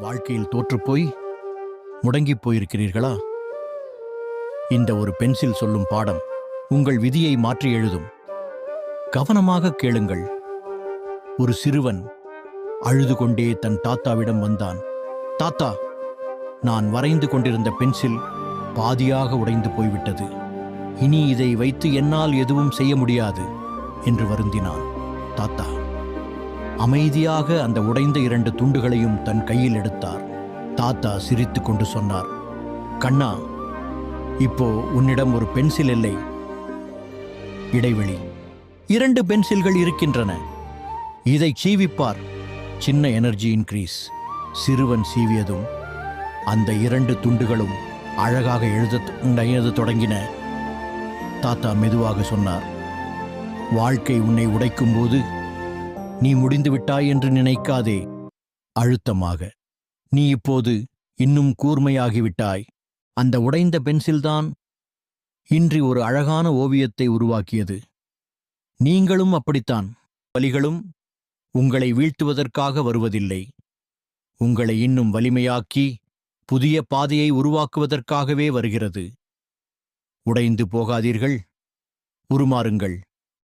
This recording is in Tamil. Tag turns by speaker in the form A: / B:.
A: வாழ்க்கையில் தோற்றுப்போய் முடங்கிப் போயிருக்கிறீர்களா? இந்த ஒரு பென்சில் சொல்லும் பாடம் உங்கள் விதியை மாற்றி எழுதும். கவனமாக கேளுங்கள். ஒரு சிறுவன் அழுது கொண்டே தன் தாத்தாவிடம் வந்தான். தாத்தா, நான் வரைந்து கொண்டிருந்த பென்சில் பாதியாக உடைந்து போய்விட்டது. இனி இதை வைத்து என்னால் எதுவும் செய்ய முடியாது என்று வருந்தினான். தாத்தா அமைதியாக அந்த உடைந்த 2 துண்டுகளையும் தன் கையில் எடுத்தார். தாத்தா சிரித்து கொண்டு சொன்னார், கண்ணா, இப்போ உன்னிடம் ஒரு பென்சில் இல்லை. இடைவெளி 2 பென்சில்கள் இருக்கின்றன. இதை சீவிப்பார். சின்ன எனர்ஜி இன்க்ரீஸ். சிறுவன் சீவியதும் அந்த 2 துண்டுகளும் அழகாக எழுத தொடங்கின. தாத்தா மெதுவாக சொன்னார், வாழ்க்கை உன்னை உடைக்கும் போது நீ முடிந்து விட்டாய் என்று நினைக்காதே. அழுத்தமாக, நீ இப்போது இன்னும் கூர்மையாகிவிட்டாய். அந்த உடைந்த பென்சில்தான் இன்று ஒரு அழகான ஓவியத்தை உருவாக்கியது. நீங்களும் அப்படித்தான். வலிகளும் உங்களை வீழ்த்துவதற்காக வருவதில்லை, உங்களை இன்னும் வலிமையாக்கி புதிய பாதையை உருவாக்குவதற்காகவே வருகிறது. உடைந்து போகாதீர்கள், உருமாறுங்கள்.